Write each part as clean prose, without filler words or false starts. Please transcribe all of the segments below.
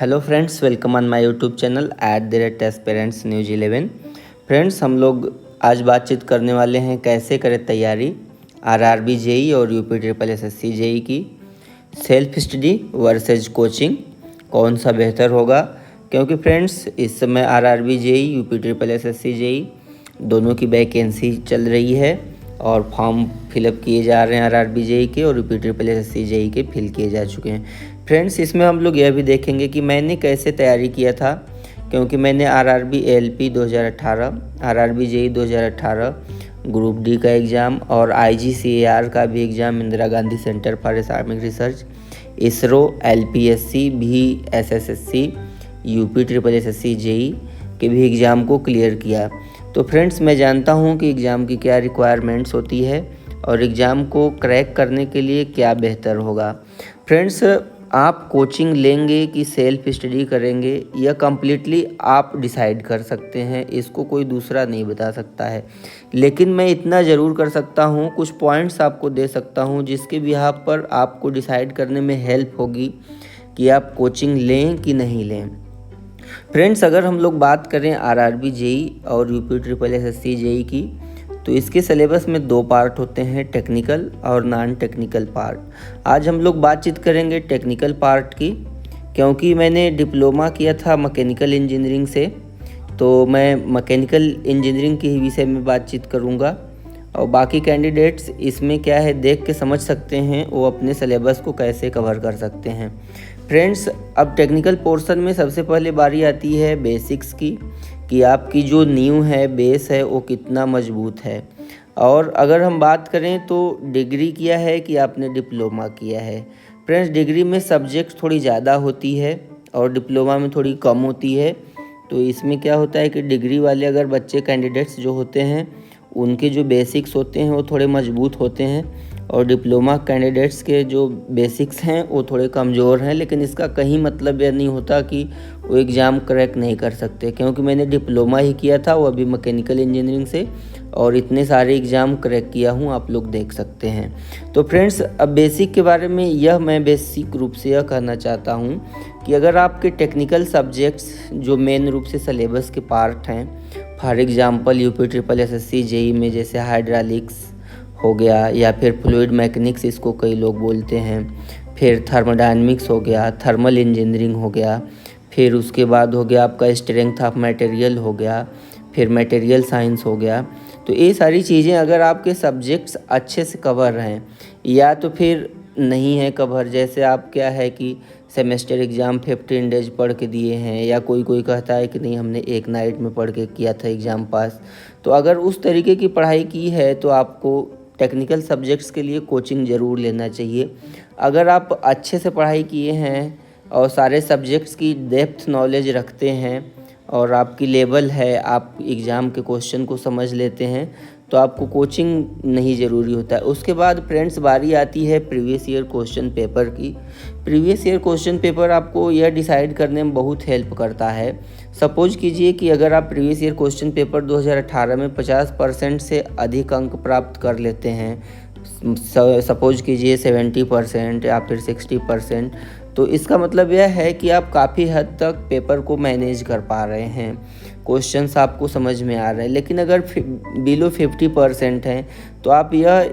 Hello friends, welcome on my YouTube channel @aspirants news 11। Friends, हम लोग आज बातचीत करने वाले हैं कैसे करें तैयारी आरआरबी जेई और यूपी ट्रिपल एसएससी जेई की। सेल्फ स्टडी वर्सेज कोचिंग कौन सा बेहतर होगा, क्योंकि फ्रेंड्स इस समय RRB JE UP triple SSC JEE दोनों की वैकेंसी चल रही है और फॉर्म फिलअप किए जा रहे हैं आरआरबी जेई के और यूपी ट्रिपल एसएससी जेई के फिल किए जा चुके हैं। फ्रेंड्स, इसमें हम लोग यह भी देखेंगे कि मैंने कैसे तैयारी किया था, क्योंकि मैंने RRB ALP 2018, RRB JE 2018, group D का एग्ज़ाम और आईजीसीएआर का भी exam, Indira Gandhi centre for Islamic research, ISRO, LPSC भी, SSC, UP triple SSC JE के भी एग्ज़ाम को क्लियर किया। तो फ्रेंड्स, मैं जानता हूँ कि एग्ज़ाम की क्या रिक्वायरमेंट्स होती है और एग्ज़ाम को क्रैक करने के लिए क्या बेहतर होगा। फ्रेंड्स, आप कोचिंग लेंगे कि सेल्फ स्टडी करेंगे, यह कम्प्लीटली आप डिसाइड कर सकते हैं, इसको कोई दूसरा नहीं बता सकता है। लेकिन मैं इतना ज़रूर कर सकता हूँ, कुछ पॉइंट्स आपको दे सकता हूँ जिसके बिहाफ पर आपको डिसाइड करने में हेल्प होगी कि आप कोचिंग लें कि नहीं लें। फ्रेंड्स, अगर हम लोग बात करें आरआरबी जेई और यूपी ट्रिपल एसएससी जेई की, तो इसके सिलेबस में दो पार्ट होते हैं, टेक्निकल और नॉन टेक्निकल पार्ट। आज हम लोग बातचीत करेंगे टेक्निकल पार्ट की, क्योंकि मैंने डिप्लोमा किया था मैकेनिकल इंजीनियरिंग से, तो मैं मैकेनिकल इंजीनियरिंग के ही विषय में बातचीत करूंगा और बाकी कैंडिडेट्स इसमें क्या है देख के समझ सकते हैं वो अपने सिलेबस को कैसे कवर कर सकते हैं। फ्रेंड्स, अब टेक्निकल पोर्शन में सबसे पहले बारी आती है बेसिक्स की, कि आपकी जो नींव है, बेस है, वो कितना मजबूत है। और अगर हम बात करें तो डिग्री किया है कि आपने डिप्लोमा किया है। फ्रेंड्स, डिग्री में सब्जेक्ट थोड़ी ज़्यादा होती है और डिप्लोमा में थोड़ी कम होती है। तो इसमें क्या होता है कि डिग्री वाले अगर बच्चे कैंडिडेट्स जो होते हैं उनके जो बेसिक्स होते हैं वो थोड़े मजबूत होते हैं और डिप्लोमा कैंडिडेट्स के जो बेसिक्स हैं वो थोड़े कमज़ोर हैं। लेकिन इसका कहीं मतलब यह नहीं होता कि वो एग्ज़ाम क्रैक नहीं कर सकते, क्योंकि मैंने डिप्लोमा ही किया था, वो अभी मैकेनिकल इंजीनियरिंग से, और इतने सारे एग्ज़ाम क्रैक किया हूँ, आप लोग देख सकते हैं। तो फ्रेंड्स, अब बेसिक के बारे में यह मैं बेसिक रूप से यह कहना चाहता हूँ कि अगर आपके टेक्निकल सब्जेक्ट्स जो मेन रूप से सिलेबस के पार्ट हैं, for example UP triple SSC JEE में जैसे हाइड्रोलिक्स हो गया या फिर फ्लूइड मैकेनिक्स इसको कई लोग बोलते हैं, फिर थर्मोडायनेमिक्स हो गया, थर्मल इंजीनियरिंग हो गया, फिर उसके बाद हो गया आपका स्ट्रेंथ ऑफ मटेरियल हो गया, फिर मटेरियल साइंस हो गया। तो ये सारी चीज़ें अगर आपके सब्जेक्ट्स अच्छे से कवर हैं या तो फिर नहीं है कवर, जैसे आप क्या है कि सेमेस्टर एग्ज़ाम 15 डेज पढ़ के दिए हैं, या कोई कोई कहता है कि नहीं हमने एक नाइट में पढ़ के किया था एग्ज़ाम पास, तो अगर उस तरीके की पढ़ाई की है तो आपको टेक्निकल सब्जेक्ट्स के लिए कोचिंग ज़रूर लेना चाहिए। अगर आप अच्छे से पढ़ाई किए हैं और सारे सब्जेक्ट्स की डेप्थ नॉलेज रखते हैं और आपकी लेवल है, आप एग्ज़ाम के क्वेश्चन को समझ लेते हैं, तो आपको कोचिंग नहीं ज़रूरी होता है। उसके बाद फ्रेंड्स बारी आती है प्रीवियस ईयर क्वेश्चन पेपर की। प्रीवियस ईयर क्वेश्चन पेपर आपको यह डिसाइड करने में बहुत हेल्प करता है। सपोज कीजिए कि अगर आप प्रीवियस ईयर क्वेश्चन पेपर 2018 में 50% से अधिक अंक प्राप्त कर लेते हैं, सपोज कीजिए 70% या फिर 60%, तो इसका मतलब यह है कि आप काफ़ी हद तक पेपर को मैनेज कर पा रहे हैं, क्वेश्चंस आपको समझ में आ रहे हैं। लेकिन अगर बिलो 50% हैं तो आप यह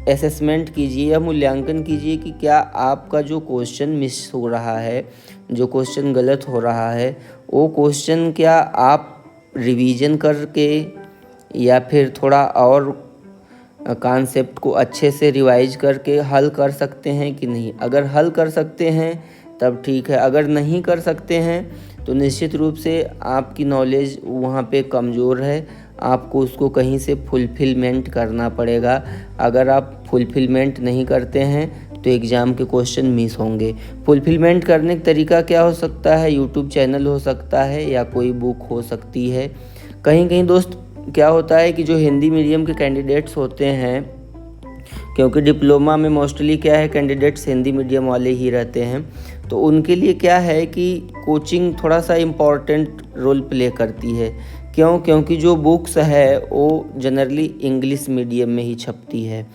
असेसमेंट कीजिए या मूल्यांकन कीजिए कि क्या आपका जो क्वेश्चन मिस हो रहा है, जो क्वेश्चन गलत हो रहा है, वो क्वेश्चन क्या आप रिवीजन करके या फिर थोड़ा और कॉन्सेप्ट को अच्छे से रिवाइज करके हल कर सकते हैं कि नहीं। अगर हल कर सकते हैं तब ठीक है, अगर नहीं कर सकते हैं तो निश्चित रूप से आपकी नॉलेज वहाँ पे कमज़ोर है, आपको उसको कहीं से फुलफिलमेंट करना पड़ेगा। अगर आप फुलफिलमेंट नहीं करते हैं तो एग्ज़ाम के क्वेश्चन मिस होंगे। फुलफिलमेंट करने का तरीका क्या हो सकता है, यूट्यूब चैनल हो सकता है या कोई बुक हो सकती है। कहीं कहीं दोस्त क्या होता है कि जो हिंदी मीडियम के कैंडिडेट्स होते हैं, क्योंकि डिप्लोमा में मोस्टली क्या है कैंडिडेट्स हिंदी मीडियम वाले ही रहते हैं, तो उनके लिए क्या है कि कोचिंग थोड़ा सा इम्पॉर्टेंट रोल प्ले करती है। क्योंकि जो बुक्स है वो जनरली इंग्लिश मीडियम में ही छपती है।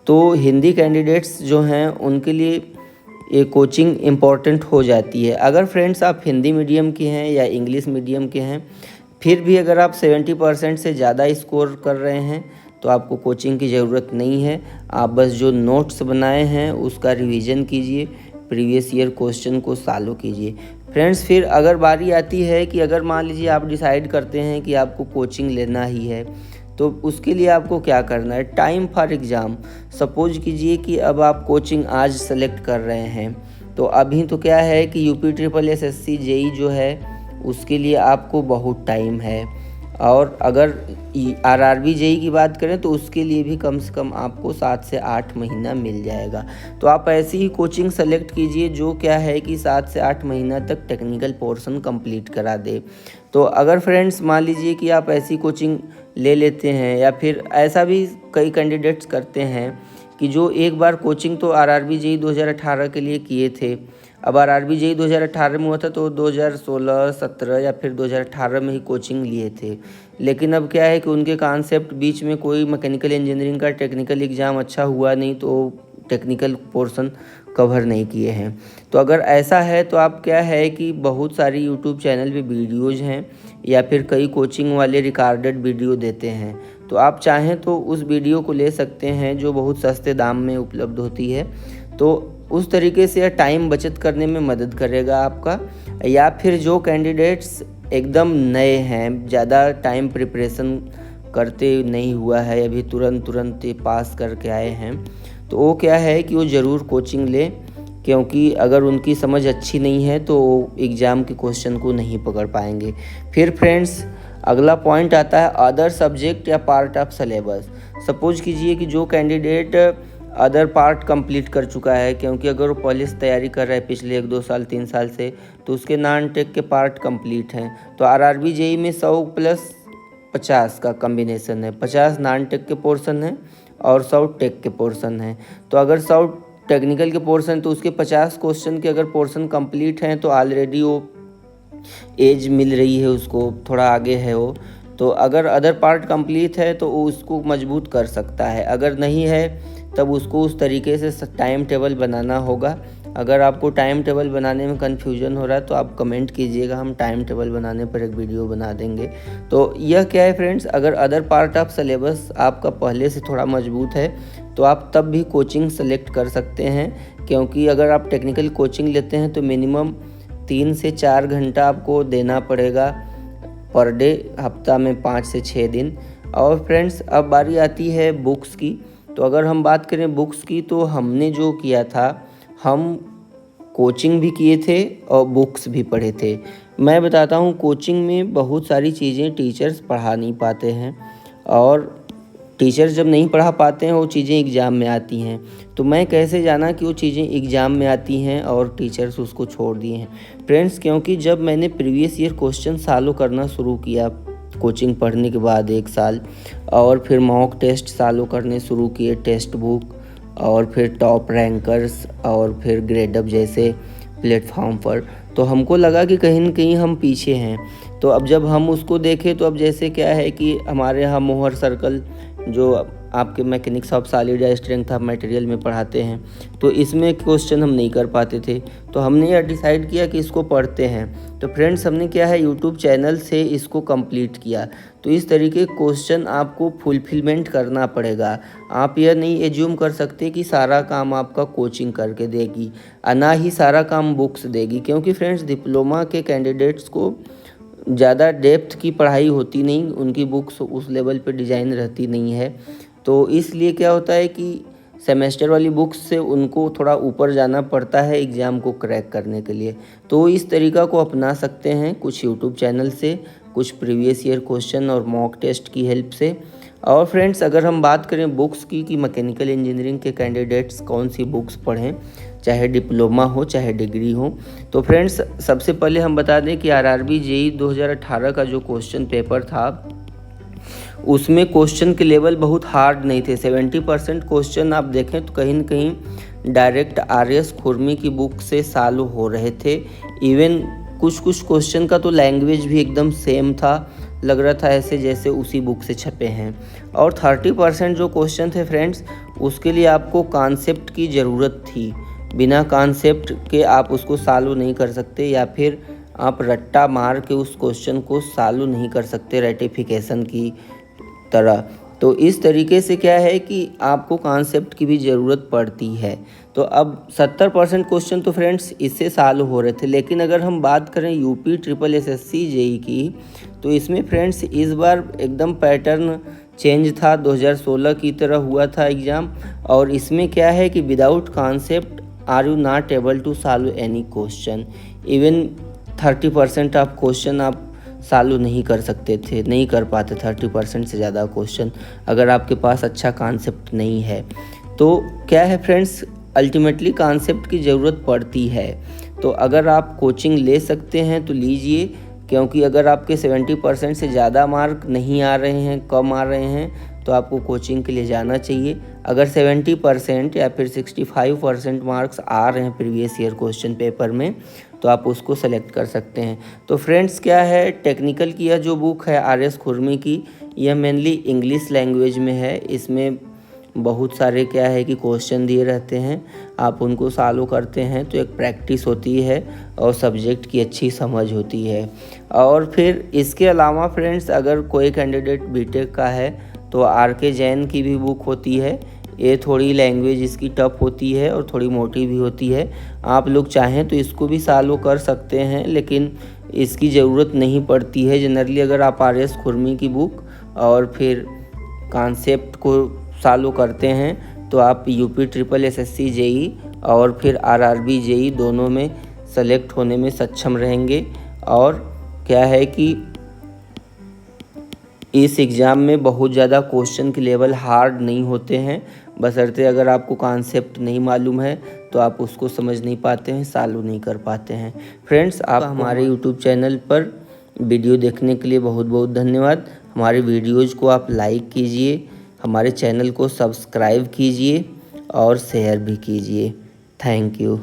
तो हिंदी कैंडिडेट्स जो हैं उनके लिए ये कोचिंग इम्पॉर्टेंट हो जाती है। अगर फ्रेंड्स आप हिंदी मीडियम के हैं या इंग्लिश मीडियम के हैं, फिर भी अगर आप 70% से ज़्यादा स्कोर कर रहे हैं तो आपको कोचिंग की ज़रूरत नहीं है। आप बस जो नोट्स बनाए हैं उसका रिवीजन कीजिए, प्रीवियस ईयर क्वेश्चन को सॉल्व कीजिए। फ्रेंड्स फिर अगर बारी आती है कि अगर मान लीजिए आप डिसाइड करते हैं कि आपको कोचिंग लेना ही है, तो उसके लिए आपको क्या करना है, टाइम फॉर एग्ज़ाम। सपोज कीजिए कि अब आप कोचिंग आज सेलेक्ट कर रहे हैं, तो अभी तो क्या है कि UPSSC JEE जो है उसके लिए आपको बहुत टाइम है। और अगर RRB JEE की बात करें तो उसके लिए भी कम से कम आपको 7 से 8 महीना मिल जाएगा। तो आप ऐसी ही कोचिंग सेलेक्ट कीजिए जो क्या है कि 7 से 8 महीना तक टेक्निकल पोर्शन कंप्लीट करा दे। तो अगर फ्रेंड्स मान लीजिए कि आप ऐसी कोचिंग ले लेते हैं, या फिर ऐसा भी कई कैंडिडेट्स करते हैं कि जो एक बार कोचिंग तो RRB JEE 2018 के लिए किए थे, अब RRB JEE 2018 में हुआ था तो 2016, 17 या फिर 2018 में ही कोचिंग लिए थे। लेकिन अब क्या है कि उनके कॉन्सेप्ट बीच में कोई मैकेनिकल इंजीनियरिंग का टेक्निकल एग्ज़ाम अच्छा हुआ नहीं, तो टेक्निकल पोर्शन कवर नहीं किए हैं। तो अगर ऐसा है तो आप क्या है कि बहुत सारी यूट्यूब चैनल पे वीडियोज़ हैं या फिर कई कोचिंग वाले रिकॉर्डेड वीडियो देते हैं, तो आप चाहें तो उस वीडियो को ले सकते हैं जो बहुत सस्ते दाम में उपलब्ध होती है। तो उस तरीके से टाइम बचत करने में मदद करेगा आपका। या फिर जो कैंडिडेट्स एकदम नए हैं, ज़्यादा टाइम प्रिपरेशन करते नहीं हुआ है, अभी तुरंत पास करके आए हैं, तो वो क्या है कि वो ज़रूर कोचिंग ले, क्योंकि अगर उनकी समझ अच्छी नहीं है तो एग्ज़ाम के क्वेश्चन को नहीं पकड़ पाएंगे। फिर फ्रेंड्स अगला पॉइंट आता है अदर सब्जेक्ट या पार्ट ऑफ सिलेबस। सपोज कीजिए कि जो कैंडिडेट अदर पार्ट कंप्लीट कर चुका है, क्योंकि अगर वो पहले से तैयारी कर रहा है पिछले 1-2 साल 3 साल से, तो उसके नॉन टेक के पार्ट कंप्लीट हैं। तो RRB JEE में 100 + 50 का कम्बिनेशन है, 50 नॉन टेक के पोर्शन है और 100 टेक के पोर्शन है। तो अगर 100 टेक्निकल के पोर्शन तो उसके 50 क्वेश्चन के अगर पोर्शन कंप्लीट हैं तो ऑलरेडी वो एज मिल रही है उसको, थोड़ा आगे है वो। तो अगर अदर पार्ट कंप्लीट है तो वो उसको मजबूत कर सकता है, अगर नहीं है तब उसको उस तरीके से टाइम टेबल बनाना होगा। अगर आपको टाइम टेबल बनाने में कन्फ्यूजन हो रहा है तो आप कमेंट कीजिएगा, हम टाइम टेबल बनाने पर एक वीडियो बना देंगे। तो यह क्या है फ्रेंड्स, अगर अदर पार्ट ऑफ सिलेबस आपका पहले से थोड़ा मजबूत है तो आप तब भी कोचिंग सेलेक्ट कर सकते हैं, क्योंकि अगर आप टेक्निकल कोचिंग लेते हैं तो मिनिमम 3 से 4 घंटा आपको देना पड़ेगा पर डे, हफ्ता में 5 से 6 दिन। और फ्रेंड्स अब बारी आती है बुक्स की। तो अगर हम बात करें बुक्स की, तो हमने जो किया था, हम कोचिंग भी किए थे और बुक्स भी पढ़े थे। मैं बताता हूँ, कोचिंग में बहुत सारी चीज़ें टीचर्स पढ़ा नहीं पाते हैं, और टीचर्स जब नहीं पढ़ा पाते हैं वो चीज़ें एग्ज़ाम में आती हैं। तो मैं कैसे जाना कि वो चीज़ें एग्ज़ाम में आती हैं और टीचर्स उसको छोड़ दिए हैं फ्रेंड्स, क्योंकि जब मैंने प्रीवियस ईयर क्वेश्चन सॉल्व करना शुरू किया कोचिंग पढ़ने के बाद 1 साल, और फिर मॉक टेस्ट सॉल्व करने शुरू किए, टेक्स्ट बुक, और फिर टॉप रैंकर्स, और फिर ग्रेडअप जैसे प्लेटफॉर्म पर, तो हमको लगा कि कहीं न कहीं हम पीछे हैं। तो अब जब हम उसको देखें तो अब जैसे क्या है कि हमारे यहाँ मोहर सर्कल जो आपके मैकेनिक्स ऑफ सॉलिड या स्ट्रेंथ ऑफ मटेरियल में पढ़ाते हैं, तो इसमें क्वेश्चन हम नहीं कर पाते थे, तो हमने यह डिसाइड किया कि इसको पढ़ते हैं। तो फ्रेंड्स हमने क्या है यूट्यूब चैनल से इसको कंप्लीट किया। तो इस तरीके क्वेश्चन आपको फुलफिलमेंट करना पड़ेगा। आप यह नहीं एज्यूम कर सकते कि सारा काम आपका कोचिंग करके देगी, ना ही सारा काम बुक्स देगी, क्योंकि फ्रेंड्स डिप्लोमा के कैंडिडेट्स को ज़्यादा डेप्थ की पढ़ाई होती नहीं, उनकी बुक्स उस लेवल पे डिज़ाइन रहती नहीं है। तो इसलिए क्या होता है कि सेमेस्टर वाली बुक्स से उनको थोड़ा ऊपर जाना पड़ता है एग्ज़ाम को क्रैक करने के लिए। तो इस तरीका को अपना सकते हैं कुछ यूट्यूब चैनल से, कुछ प्रीवियस ईयर क्वेश्चन और मॉक टेस्ट की हेल्प से। और फ्रेंड्स अगर हम बात करें बुक्स की कि मैकेनिकल इंजीनियरिंग के कैंडिडेट्स कौन सी बुक्स पढ़ें, चाहे डिप्लोमा हो चाहे डिग्री हो, तो फ्रेंड्स सबसे पहले हम बता दें कि RRB JEE 2018 का जो क्वेश्चन पेपर था उसमें क्वेश्चन के लेवल बहुत हार्ड नहीं थे। 70% क्वेश्चन आप देखें तो कहीं न कहीं डायरेक्ट RS खुरमी की बुक से सॉल्व हो रहे थे। इवन कुछ क्वेश्चन का तो लैंग्वेज भी एकदम सेम था, लग रहा था ऐसे जैसे उसी बुक से छपे हैं। और 30% जो क्वेश्चन थे फ्रेंड्स उसके लिए आपको कॉन्सेप्ट की ज़रूरत थी, बिना कॉन्सेप्ट के आप उसको सॉल्व नहीं कर सकते, या फिर आप रट्टा मार के उस क्वेश्चन को सॉल्व नहीं कर सकते रेटिफिकेशन की तरह। तो इस तरीके से क्या है कि आपको कॉन्सेप्ट की भी ज़रूरत पड़ती है। तो अब 70% क्वेश्चन तो फ्रेंड्स इससे सॉल्व हो रहे थे, लेकिन अगर हम बात करें यूपी ट्रिपल एसएससी जेई की, तो इसमें फ्रेंड्स इस बार एकदम पैटर्न चेंज था। 2016 की तरह हुआ था एग्ज़ाम, और इसमें क्या है कि without concept are you not able to solve any question. Even 30% of question आप सॉल्व नहीं कर सकते थे, नहीं कर पाते 30% से ज़्यादा क्वेश्चन, अगर आपके पास अच्छा कॉन्सेप्ट नहीं है। तो क्या है फ्रेंड्स, अल्टीमेटली कॉन्सेप्ट की ज़रूरत पड़ती है। तो अगर आप कोचिंग ले सकते हैं तो लीजिए, क्योंकि अगर आपके 70% से ज़्यादा मार्क नहीं आ रहे हैं, कम आ रहे हैं, तो आपको कोचिंग के लिए जाना चाहिए। अगर 70% या फिर 65% मार्क्स आ रहे हैं प्रीवियस ईयर क्वेश्चन पेपर में, तो आप उसको सेलेक्ट कर सकते हैं। तो फ्रेंड्स क्या है, टेक्निकल की यह जो बुक है RS खुरमी की, यह मेनली इंग्लिश लैंग्वेज में है। इसमें बहुत सारे क्या है कि क्वेश्चन दिए रहते हैं, आप उनको सॉल्व करते हैं तो एक प्रैक्टिस होती है और सब्जेक्ट की अच्छी समझ होती है। और फिर इसके अलावा फ्रेंड्स, अगर कोई कैंडिडेट बीटेक का है तो RK जैन की भी बुक होती है। ये थोड़ी लैंग्वेज इसकी टफ होती है और थोड़ी मोटी भी होती है। आप लोग चाहें तो इसको भी सॉल्व कर सकते हैं, लेकिन इसकी ज़रूरत नहीं पड़ती है जनरली। अगर आप RS खुरमी की बुक और फिर कॉन्सेप्ट को सॉल्व करते हैं तो आप यूपी ट्रिपल एसएससी जेई और फिर RRB जेई दोनों में सेलेक्ट होने में सक्षम रहेंगे। और क्या है कि इस एग्ज़ाम में बहुत ज़्यादा क्वेश्चन के लेवल हार्ड नहीं होते हैं, बशर्ते अगर आपको कॉन्सेप्ट नहीं मालूम है तो आप उसको समझ नहीं पाते हैं, सॉल्व नहीं कर पाते हैं। फ्रेंड्स, आप हमारे यूट्यूब चैनल पर वीडियो देखने के लिए बहुत बहुत धन्यवाद। हमारे वीडियोज़ को आप लाइक कीजिए, हमारे चैनल को सब्सक्राइब कीजिए और शेयर भी कीजिए। Thank you.